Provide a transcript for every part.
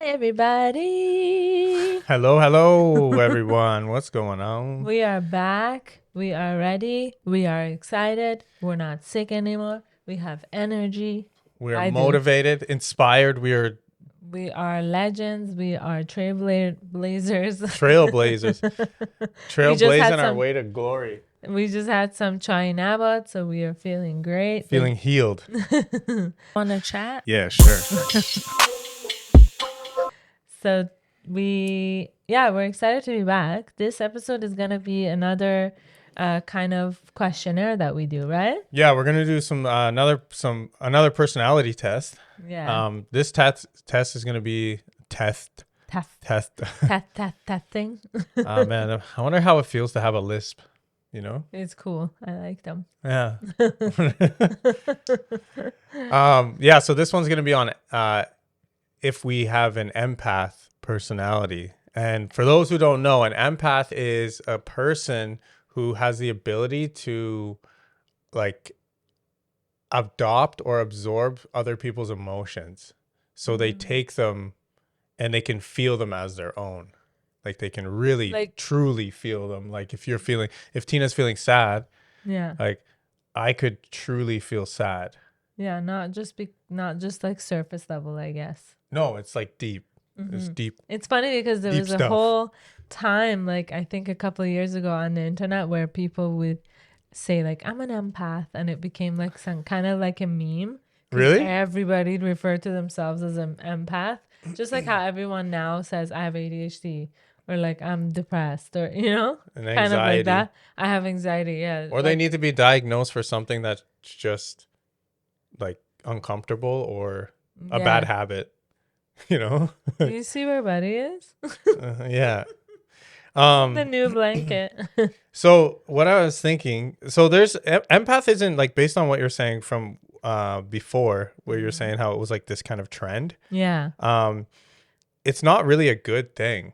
Everybody, Hello, everyone. What's going on? we are back. We are ready. We are excited. We're not sick anymore. We have energy. We are I do. motivated, inspired. We are We are legends. We are trailblazers. trailblazers, we just trailblazing had our some. way to glory. We just had some chai nabot, so we are feeling great. Feeling healed. Wanna chat? Yeah, sure. So we're excited to be back. This episode is gonna be another kind of questionnaire that we do, right? Yeah, we're gonna do another personality test. Yeah. This test is gonna be test. Testing. Man, I wonder how it feels to have a lisp. You know? It's cool. I like them. Yeah. Yeah. So this one's gonna be on if we have an empath personality. And for those who don't know, an empath is a person who has the ability to like adopt or absorb other people's emotions. So they take them and they can feel them as their own. Like they can really truly feel them. Like if Tina's feeling sad, Yeah. like I could truly feel sad. Yeah, not just like surface level, I guess. No, it's like deep. It's deep. It's funny because there was a whole time, like I think a couple of years ago on the internet, where people would say like, I'm an empath, and it became like some kind of like a meme. Really? Everybody referred to themselves as an empath, just like how everyone now says I have ADHD, or like I'm depressed, or And kind of like that. I have anxiety, yeah. Or they need to be diagnosed for something that's just like uncomfortable or a bad habit, Do you see where Buddy is? Yeah. The new blanket. So what I was thinking, so there's empath isn't like based on what you're saying from before, where you're saying how it was like this kind of trend. Yeah. It's not really a good thing.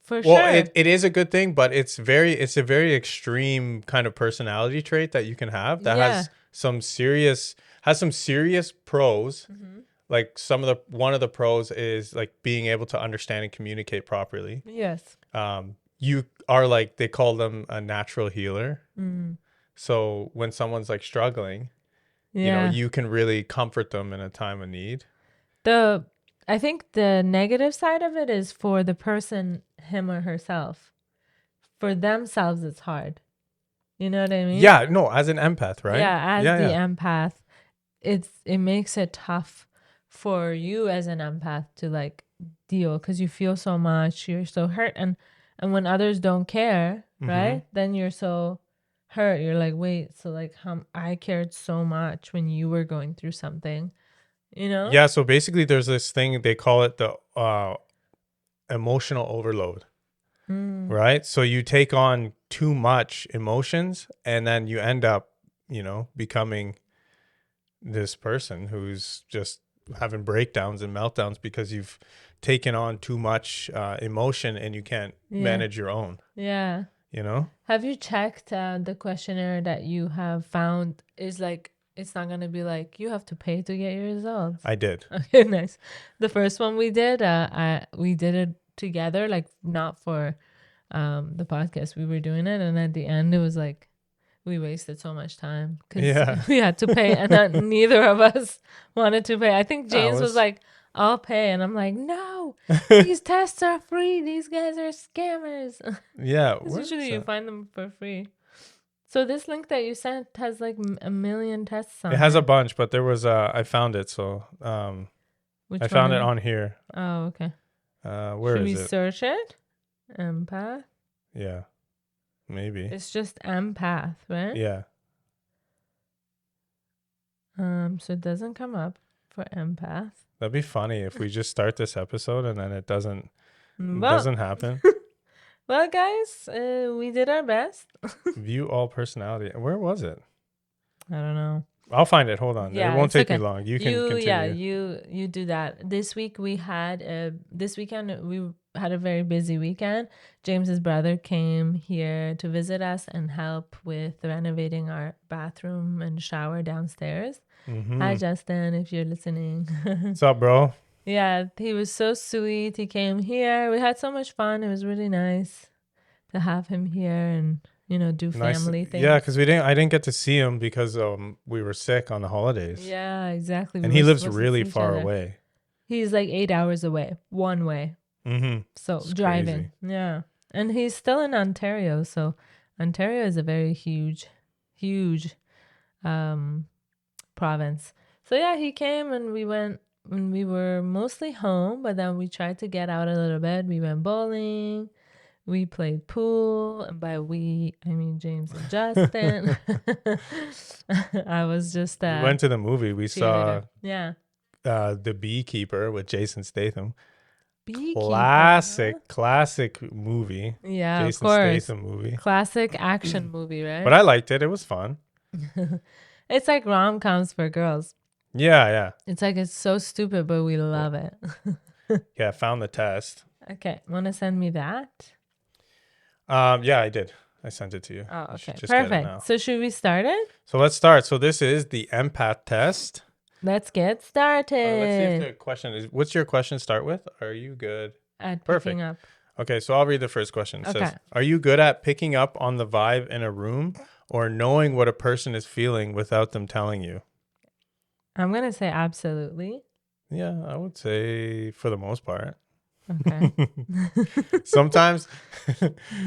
For sure. Well, it is a good thing, but it's a very extreme kind of personality trait that you can have that has some serious pros. Like one of the pros is like being able to understand and communicate properly. Yes. You are like, they call them a natural healer. So when someone's like struggling, you can really comfort them in a time of need. I think the negative side of it is for the person, him or herself. For themselves, it's hard. You know what I mean? Yeah, no, as an empath, right? Yeah, as the empath, it makes it tough for you as an empath to like deal, because you feel so much, you're so hurt, and when others don't care, right? Then you're so hurt. You're like, wait, so like I cared so much when you were going through something. Yeah, so basically there's this thing, they call it the emotional overload. Right? So you take on too much emotions and then you end up, becoming this person who's just having breakdowns and meltdowns because you've taken on too much emotion and you can't manage your own. Yeah. Have you checked the questionnaire that you have found is like, it's not going to be like, you have to pay to get your results? I did. Okay, nice. The first one we did, we did it together, like not for the podcast. We were doing it. And at the end, it was like, we wasted so much time because we had to pay, and neither of us wanted to pay. I think James was like, I'll pay. And I'm like, no, these tests are free. These guys are scammers. Yeah. Usually you find them for free. So this link that you sent has like a million tests on it. It has a bunch, but there was I found it, so I found it on here. Oh, okay. Where Should is we it? search it? Empath? Yeah. Maybe. It's just empath, right? Yeah. So it doesn't come up for empath. That'd be funny if we just start this episode and then it doesn't happen. Well, guys, we did our best. View all personality. Where was it? I don't know. I'll find it. Hold on. Yeah, it won't take me long. You can continue. Yeah, you do that. This weekend we had a very busy weekend. James's brother came here to visit us and help with renovating our bathroom and shower downstairs. Hi, Justin, if you're listening. What's up, bro? Yeah, he was so sweet. He came here. We had so much fun. It was really nice to have him here and, do Nice. family Yeah, things. because I didn't get to see him because we were sick on the holidays. Yeah, exactly. We And he were lives supposed to really see each far other. away. He's like 8 hours away, one way. Mm-hmm. So It's driving. crazy. Yeah. And he's still in Ontario. So Ontario is a very huge, huge province. So yeah, he came and we went when we were mostly home, but then we tried to get out a little bit. We went bowling. We played pool, and by we, I mean James and Justin. I was just We went to the movie. We saw cheerleader. Yeah. The Beekeeper with Jason Statham. Beekeeper, huh? Classic movie. Yeah, of Jason course. Statham movie. Classic action movie, But right? I liked it. It was fun. It's like rom-coms for girls. Yeah, yeah. It's like it's so stupid, but we love it. Yeah, found the test. Okay, want to send me that? Yeah, I did. I sent it to you. Oh, You should okay. just get it Perfect. now. So should we start it? So let's start. So this is the empath test. Let's get Let's see if started the question is. What's your question start with? Are you good? at Perfect. picking up. Okay, so I'll read the first question. It says, Okay. are you good at picking up on the vibe in a room or knowing what a person is feeling without them telling you? I'm going to say absolutely. Yeah, I would say for the most part. Okay. Sometimes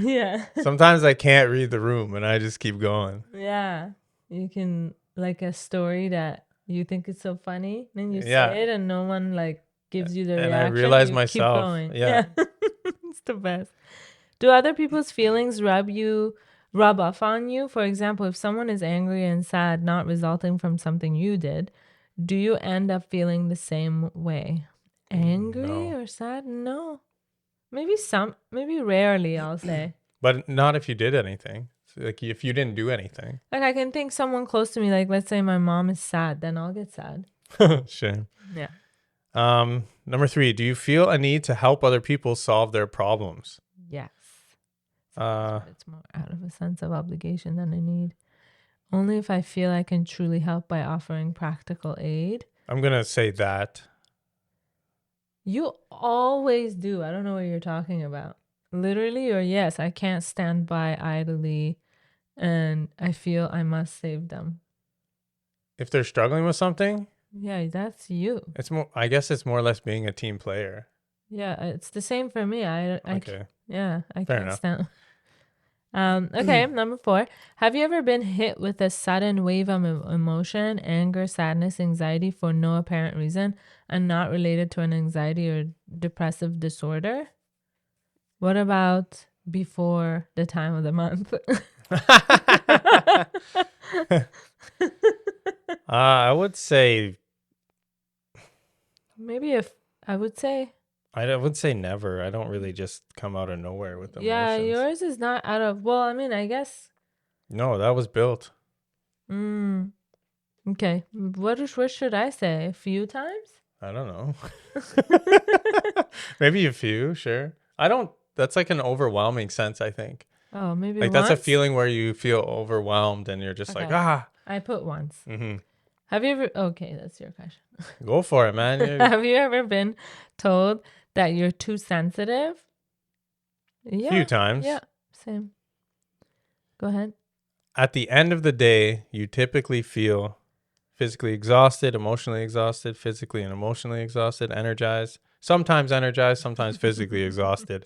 Yeah. sometimes I can't read the room and I just keep going. Yeah. You can, like a story that you think is so funny, then you Yeah. say it and no one like gives you the And reaction. I realize you myself. Keep going. Yeah. It's the best. Do other people's feelings rub off on you? For example, if someone is angry and sad, not resulting from something you did, do you end up feeling the same way? Angry No. or sad? No. Maybe rarely, I'll say. But not if you did anything. Like if you didn't do anything. Like I can think someone close to me, like let's say my mom is sad, then I'll get sad. Shame. Yeah. Number 3, do you feel a need to help other people solve their problems? Yes. Uh, It's more out of a sense of obligation than a need. Only if I feel I can truly help by offering practical aid. I'm going to say that. You always do. I don't know what you're talking about. Literally or yes, I can't stand by idly and I feel I must save them. If they're struggling with something, Yeah, that's you. it's more, I guess it's more or less being a team player. Yeah, it's the same for me. Okay. Yeah, I Fair can't enough. stand. Okay, number 4. Have you ever been hit with a sudden wave of emotion, anger, sadness, anxiety for no apparent reason and not related to an anxiety or depressive disorder? What about before the time of the month? I would say Maybe if I would say, I would say never. I don't really just come out of nowhere with emotions. yeah, yours is not out of, well, I mean, I guess. No, that was built. Okay. What should I say? A few times? I don't know. Maybe a few, sure. I don't. That's like an overwhelming sense, I think. Oh, maybe Like once? that's a feeling where you feel overwhelmed and you're just like, Okay. I put once. Mm-hmm. Have you ever, okay, that's your question. Go for it, man. Have you ever been told that you're too sensitive? Yeah. Few times. Yeah, same. Go ahead. At the end of the day, you typically feel physically exhausted, emotionally exhausted, physically and emotionally exhausted, energized, sometimes physically exhausted,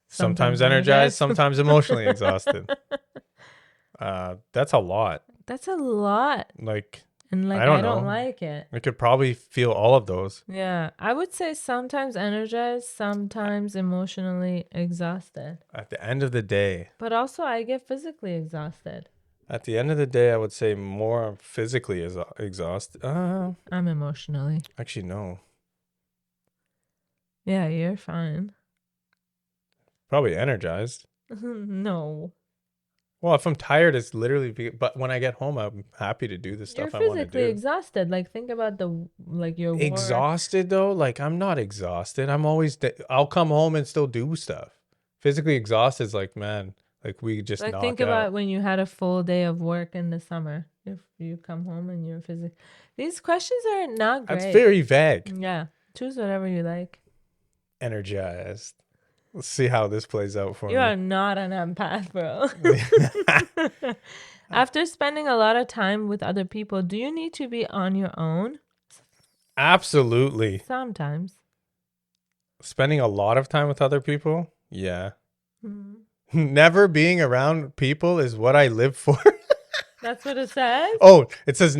sometimes energized, sometimes emotionally exhausted. That's a lot. That's a lot. Like, And like, I I don't don't know. like it. I could probably feel all of those. Yeah. I would say sometimes energized, sometimes emotionally exhausted. At the end of the day. But also, I get physically exhausted. At the end of the day, I would say more physically exhausted. I'm emotionally. Actually, no. Yeah, you're fine. Probably energized. No. Well, if I'm tired, it's literally. But when I get home, I'm happy to do the stuff I You're want to physically do. exhausted. Like, think about your work. Exhausted though, like I'm not exhausted. I'm always. I'll come home and still do stuff. Physically exhausted is like, man, like we just Like, knock think out. about when you had a full day of work in the summer. If you come home and you're physically. These questions are not great. That's very vague. Yeah. Choose whatever you like. Energized. Let's see how this plays out for You me. are not an empath, bro. After spending a lot of time with other people, do you need to be on your own? Absolutely. Sometimes. Spending a lot of time with other people? Yeah. Hmm. Never being around people is what I live for. That's what it says? Oh, it says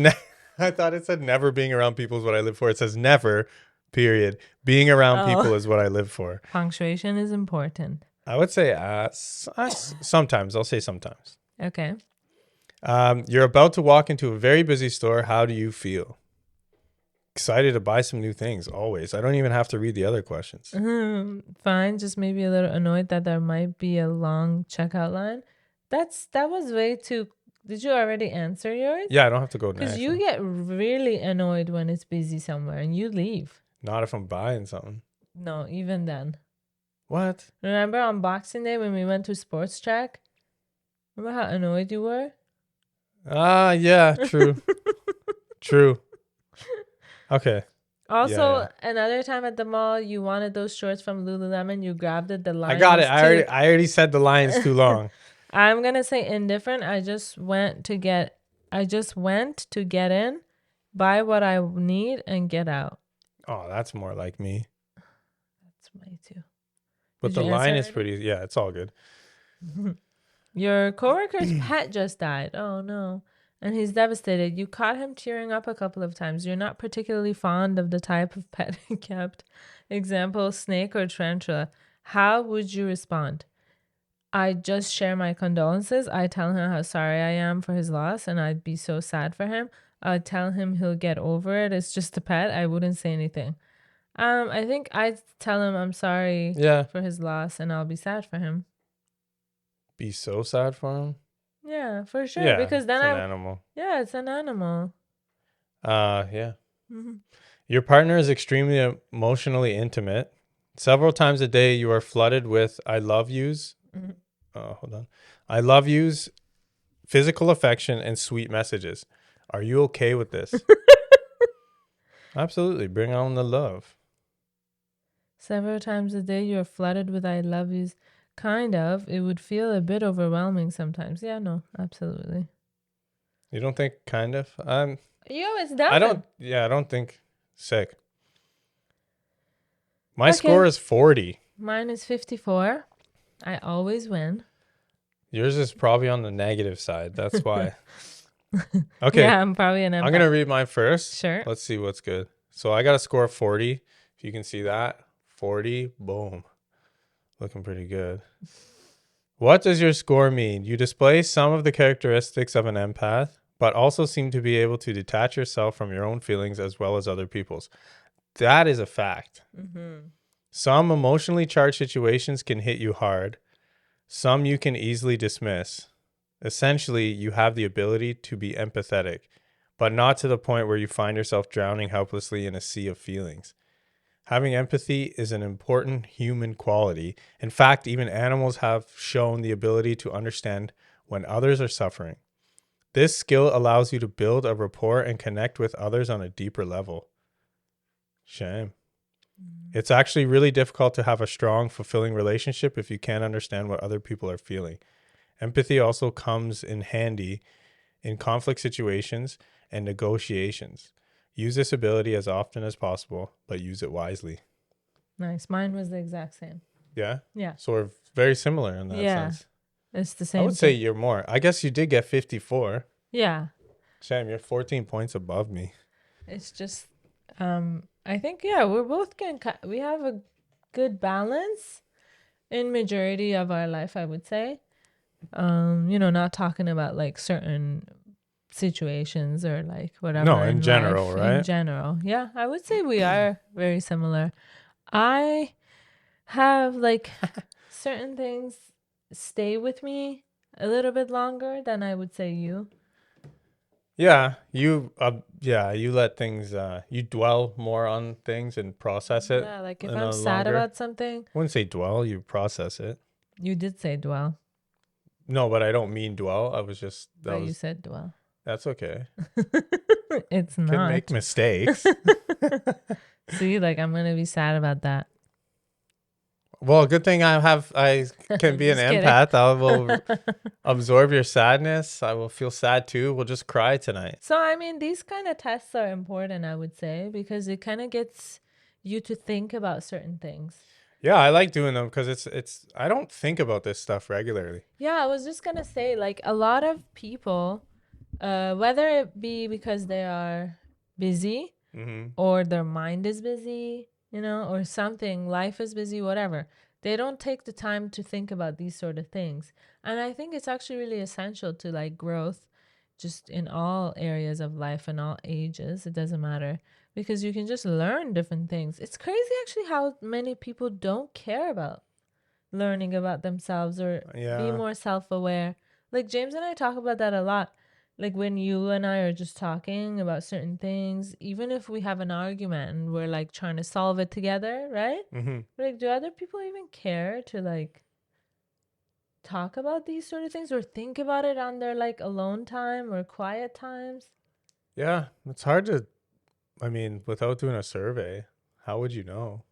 I thought it said never being around people is what I live for. It says never, period. Being around people is what I live for. Punctuation is important. I would say sometimes. I'll say sometimes. Okay. You're about to walk into a very busy store. How do you feel? Excited to buy some new things, always. I don't even have to read the other questions. Fine. Just maybe a little annoyed that there might be a long checkout line. That was way too... Did you already answer yours? Yeah, I don't have to go next. Because you get really annoyed when it's busy somewhere and you leave. Not if I'm buying something. No, even then. What? Remember on Boxing Day when we went to Sports Track? Remember how annoyed you were? Yeah, true. True. Okay. Also, another time at the mall, you wanted those shorts from Lululemon. You grabbed it. The line. I got it. I already said the line's too long. I'm gonna say indifferent. I just went to get in, buy what I need, and get out. Oh, that's more like me. That's my too. But the line is pretty. Yeah, it's all good. Your coworker's pet just died. Oh no. And he's devastated. You caught him tearing up a couple of times. You're not particularly fond of the type of pet he kept. Example, snake or tarantula. How would you respond? I just share my condolences. I tell him how sorry I am for his loss and I'd be so sad for him. I'd tell him he'll get over it. It's just a pet. I wouldn't say anything. I think I'd tell him I'm sorry for his loss and I'll be sad for him. Be so sad for him? Yeah, for sure. Yeah, because then it's an animal. Yeah, it's an animal. Yeah. Mm-hmm. Your partner is extremely emotionally intimate. Several times a day, you are flooded with "I love yous." Mm-hmm. Hold on. "I love yous," physical affection, and sweet messages. Are you okay with this? Absolutely. Bring on the love. Several times a day, you're flooded with "I love yous." Kind of. It would feel a bit overwhelming sometimes. Yeah, no, absolutely. You don't think kind of? It's done. I don't think sick. My score is 40. Mine is 54. I always win. Yours is probably on the negative side. That's why. Okay. Yeah, I'm probably an empath. I'm going to read mine first. Sure. Let's see what's good. So I got a score of 40. If you can see that. 40. Boom. Looking pretty good. What does your score mean? You display some of the characteristics of an empath, but also seem to be able to detach yourself from your own feelings as well as other people's. That is a fact. Mm-hmm. Some emotionally charged situations can hit you hard. Some you can easily dismiss. Essentially, you have the ability to be empathetic, but not to the point where you find yourself drowning helplessly in a sea of feelings. Having empathy is an important human quality. In fact, even animals have shown the ability to understand when others are suffering. This skill allows you to build a rapport and connect with others on a deeper level. Shame. It's actually really difficult to have a strong, fulfilling relationship if you can't understand what other people are feeling. Empathy also comes in handy in conflict situations and negotiations. Use this ability as often as possible, but use it wisely. Nice. Mine was the exact same. Yeah? Yeah. So we're very similar in that sense. It's the same. I would say you're more. I guess you did get 54. Yeah. Sam, you're 14 points above me. It's just, I think, we're both we have a good balance in majority of our life, I would say. Not talking about like certain situations or like whatever. No, in general, life, right? In general. Yeah, I would say we are very similar. I have like certain things stay with me a little bit longer than I would say you. Yeah, you let things, you dwell more on things and process it. Yeah, like if I'm sad about something. I wouldn't say dwell, you process it. You did say dwell. No, but I don't mean dwell. I was just... you said dwell. That's okay. It's not. Can make mistakes. See, like I'm gonna be sad about that. Well, good thing I can be an Just kidding. empath. I will absorb your sadness. I will feel sad too. We'll just cry tonight. So I mean, these kind of tests are important, I would say, because it kind of gets you to think about certain things. Yeah, I like doing them because it's I don't think about this stuff regularly. Yeah, I was just gonna say, like a lot of people, whether it be because they are busy Mm-hmm. or their mind is busy, or something, life is busy, whatever. They don't take the time to think about these sort of things. And I think it's actually really essential to like growth just in all areas of life and all ages. It doesn't matter because you can just learn different things. It's crazy actually how many people don't care about learning about themselves or be Yeah. more self-aware. Like James and I talk about that a lot. Like when you and I are just talking about certain things, even if we have an argument and we're like trying to solve it together, right? Mm-hmm. Like, do other people even care to like talk about these sort of things or think about it on their like alone time or quiet times? Yeah, it's hard to. I mean, without doing a survey, how would you know?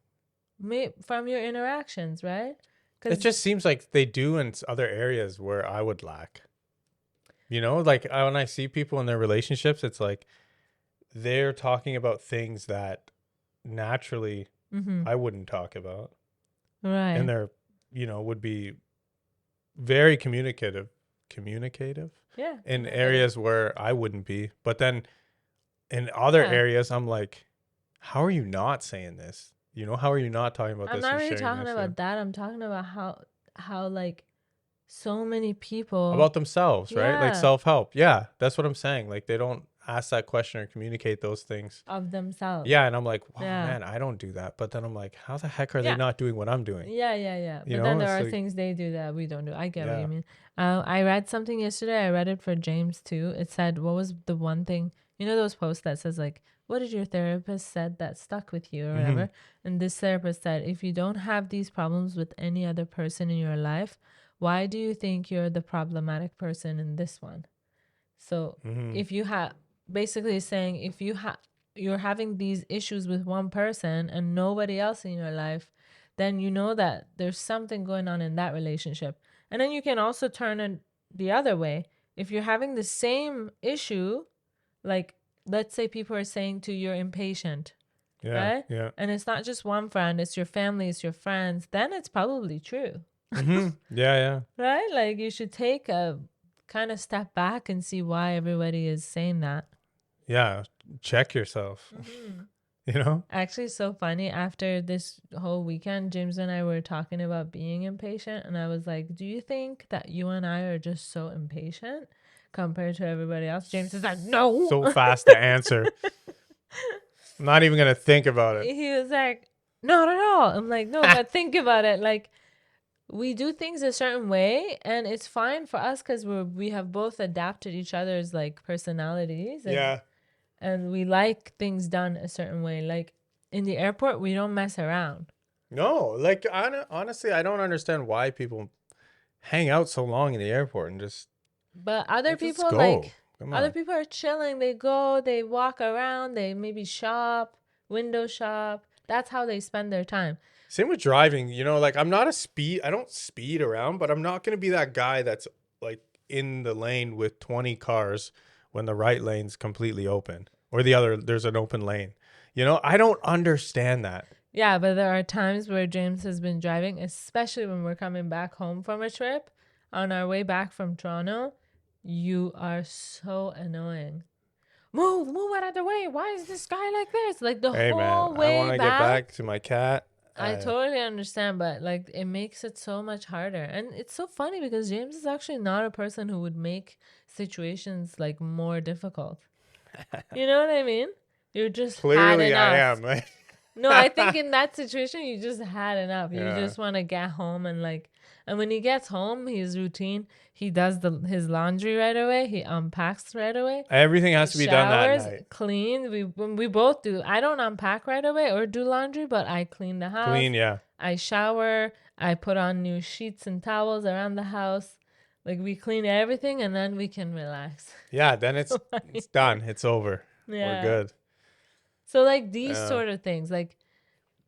From your interactions, right? It Because just seems like they do in other areas where I would lack. Like when I see people in their relationships, it's like they're talking about things that naturally mm-hmm. I wouldn't talk about. And Right. they're, would be very communicative Yeah. in Communicative. areas where I wouldn't be. But then in other Yeah. areas, I'm like, how are you not saying this? How are you not talking about I'm this not or really sharing talking this or about that. I'm talking about how like so many people. about themselves, right? Like Yeah. self-help. Yeah, that's what I'm saying. Like they don't ask that question or communicate those things. Of themselves. Yeah, and I'm like, wow, Yeah. man, I don't do that. But then I'm like, how the heck are they Yeah. not doing what I'm doing? Yeah. But then there It's are like, things they do that we don't do. I get what you yeah. mean. I read something yesterday. I read it for James too. It said, what was the one thing, those posts that says like, what did your therapist said that stuck with you or Mm-hmm. whatever? And this therapist said, if you don't have these problems with any other person in your life, why do you think you're the problematic person in this one? So Mm-hmm. if you have basically saying if you're having these issues with one person and nobody else in your life, then you know that there's something going on in that relationship. And then you can also turn it the other way. If you're having the same issue, like let's say people are saying to you're impatient, Yeah. right? Yeah. And it's not just one friend, it's your family, it's your friends, then it's probably true. Mm-hmm. Yeah. Yeah. Right? Like you should take a kind of step back and see why everybody is saying that. Yeah. Check yourself. Mm-hmm. You know? Actually, so funny. After this whole weekend, James and I were talking about being impatient, and I was like, "Do you think that you and I are just so impatient compared to everybody else?" James is like, "No." So fast to answer. I'm not even gonna think about it. He was like, "Not at all." I'm like, "No, but think about it. Like, we do things a certain way, and it's fine for us because we have both adapted each other's like personalities, and Yeah. and we like things done a certain way. Like in the airport, we don't mess around. No, like honestly, I don't understand why people hang out so long in the airport and just But other like let's people, go. like, Come other on. people are chilling. They go, they walk around, they maybe shop, window shop. That's how they spend their time. Same with driving, like I don't speed around, but I'm not gonna be that guy that's like in the lane with 20 cars when the right lane's completely open or there's an open lane. I don't understand that. Yeah, but there are times where James has been driving, especially when we're coming back home from a trip. On our way back from Toronto, you are so annoying. Move out of the way. Why is this guy like this? Like the Hey man, whole I want way to get back. back to my cat. I totally understand, but like it makes it so much harder. And it's so funny because James is actually not a person who would make situations like more difficult. You know what I mean? You just had Clearly I enough. am. No, I think in that situation you just had enough. You Yeah. just want to get home and like, and when he gets home, his routine, he does his laundry right away. He unpacks right away. Everything He has to be done that showers, night. cleans. We both do. I don't unpack right away or do laundry, but I clean the house. Clean, yeah. I shower. I put on new sheets and towels around the house. Like we clean everything and then we can relax. Yeah, then it's done. It's over. We're Yeah. good. So like these sort of things, like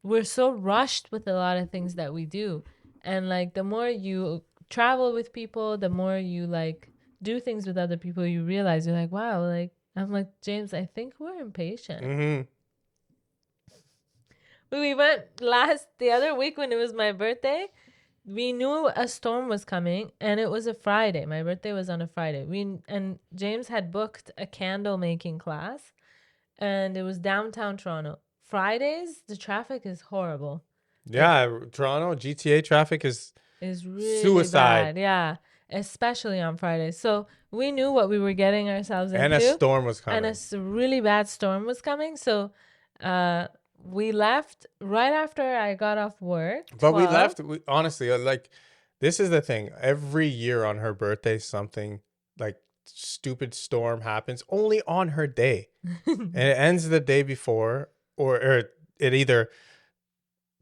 we're so rushed with a lot of things that we do. And like the more you travel with people, the more you like do things with other people, you realize you're like, wow, like I'm like, James, I think we're impatient. Mm-hmm. We went the other week when it was my birthday. We knew a storm was coming, and it was a Friday. My birthday was on a Friday. And James had booked a candle making class, and it was downtown Toronto. Fridays, the traffic is horrible. Yeah, Toronto GTA traffic is Really suicide. bad. Yeah, especially on Fridays. So we knew what we were getting ourselves And into. a storm was coming. And a really bad storm was coming. So we left right after I got off work. But we left, honestly, like, this is the thing. Every year on her birthday, something like stupid storm happens only on her day. And it ends the day before, or it either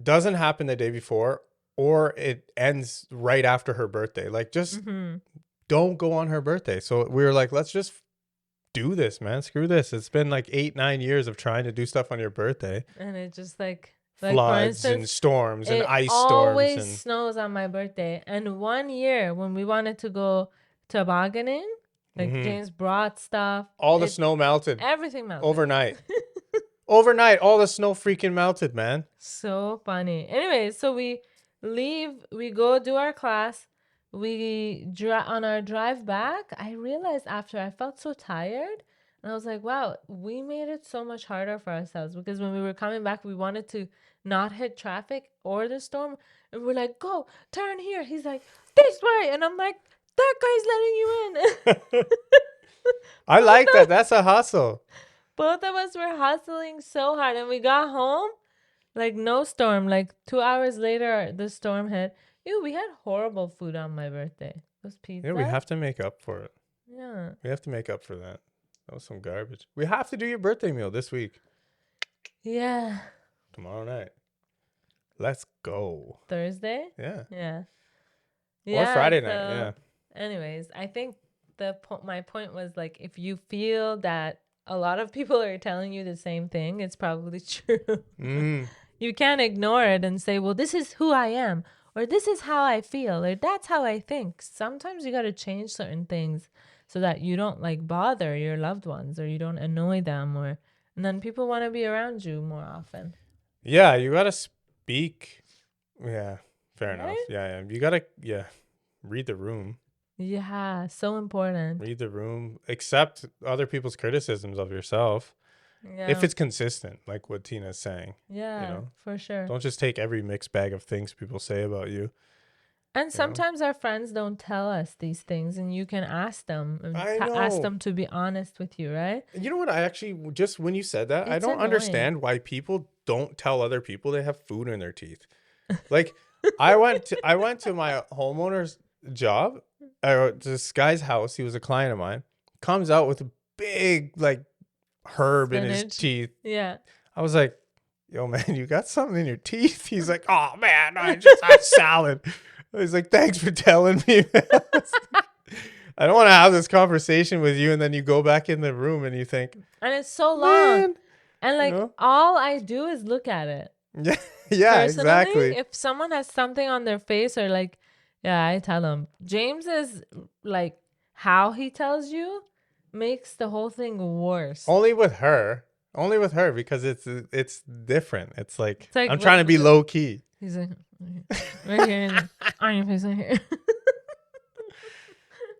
doesn't happen the day before, or it ends right after her birthday. Like, just don't go on her birthday. So we were like, let's just do this, man. Screw this. It's been like 8-9 years of trying to do stuff on your birthday. And it just like floods for instance, and storms and ice storms. It always always snows on my birthday. And one year when we wanted to go tobogganing, like James brought stuff. All the snow melted. Everything melted. Overnight. Overnight, all the snow freaking melted, man. So funny. Anyway, so we leave, we go do our class. We on our drive back, I realized after I felt so tired. And I was like, wow, we made it so much harder for ourselves because when we were coming back, we wanted to not hit traffic or the storm. And we're like, go, turn here. He's like, this way. And I'm like, that guy's letting you in. I like that. That's a hustle. Both of us were hustling so hard. And we got home, like no storm. Like 2 hours later, the storm hit. Ew, we had horrible food on my birthday. Those pizza. Yeah, we have to make up for it. Yeah. We have to make up for that. That was some garbage. We have to do your birthday meal this week. Yeah. Tomorrow night. Let's go. Thursday? Yeah. Yeah. Or Friday night, yeah. Anyways, I think my point was like, if you feel that a lot of people are telling you the same thing, it's probably true. You can't ignore it and say, well, this is who I am, or this is how I feel, or that's how I think. Sometimes you got to change certain things so that you don't like bother your loved ones or you don't annoy them, and then people want to be around you more often. Yeah, you got to speak. Yeah, fair enough. Right? Yeah. You got to, read the room. Yeah, so important. Read the room. Accept other people's criticisms of yourself. Yeah. If it's consistent, like what Tina's saying. Yeah, for sure. Don't just take every mixed bag of things people say about you. And sometimes our friends don't tell us these things, and you can ask them. Ask them to be honest with you, right? You know what? I actually, just when you said that, I don't understand why people don't tell other people they have food in their teeth. Like, I went to my homeowner's job, this guy's house. He was a client of mine. Comes out with a big like herb in his teeth. Yeah. I was like, yo, man, you got something in your teeth? He's like, oh man, I just had salad. He's like, thanks for telling me. I don't want to have this conversation with you, and then you go back in the room and you think, and it's so long, and like all I do is look at it. Yeah, exactly. If someone has something on their face, or like, yeah, I tell them. James is like, how he tells you makes the whole thing worse. Only with her because it's different. It's like I'm trying to be low key. He's like, right here on your face, right here.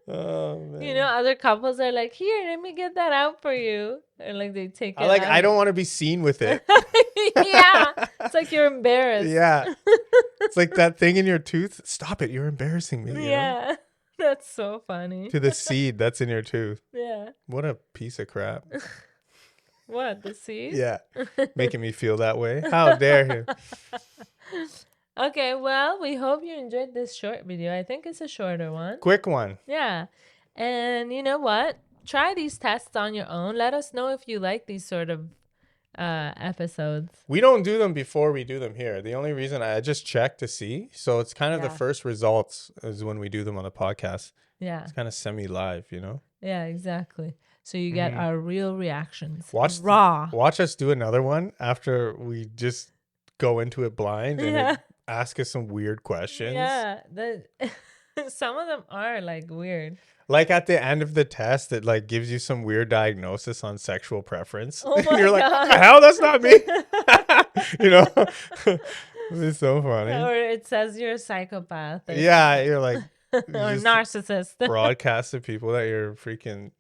Oh man. You know, other couples are like, here, let me get that out for you, and like they take it. I don't want to be seen with it. Yeah, it's like you're embarrassed. Yeah, it's like that thing in your tooth. Stop it! You're embarrassing me. Yeah, know? That's so funny. To the seed that's in your tooth. Yeah. What a piece of crap. What, the seed? Yeah, making me feel that way. How dare him? Okay, well, we hope you enjoyed this short video. I think it's a shorter one. Quick one. Yeah. And you know what? Try these tests on your own. Let us know if you like these sort of episodes. We don't do them before we do them here. The only reason I just check to see. So it's kind of the first results is when we do them on the podcast. Yeah. It's kind of semi-live, you know? Yeah, exactly. So you get our real reactions. Watch raw. Watch us do another one after we just go into it blind and ask us some weird questions. Yeah. Some of them are like weird. Like at the end of the test, it like gives you some weird diagnosis on sexual preference. Oh And my you're like, God. what the hell? That's not me. You know? It's so funny. Or it says you're a psychopath. Yeah, you're like Or narcissist. broadcast to people that you're freaking.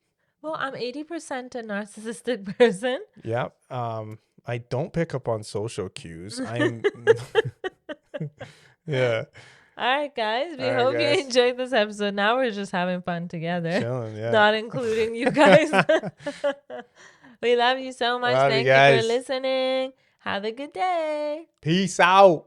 Well, I'm 80% a narcissistic person. Yeah. I don't pick up on social cues. I'm. Yeah. All right, guys. We All right, hope guys. you enjoyed this episode. Now we're just having fun together. Chilling, yeah. Not including you guys. We love you so much. Love you Thank you guys. for listening. Have a good day. Peace out.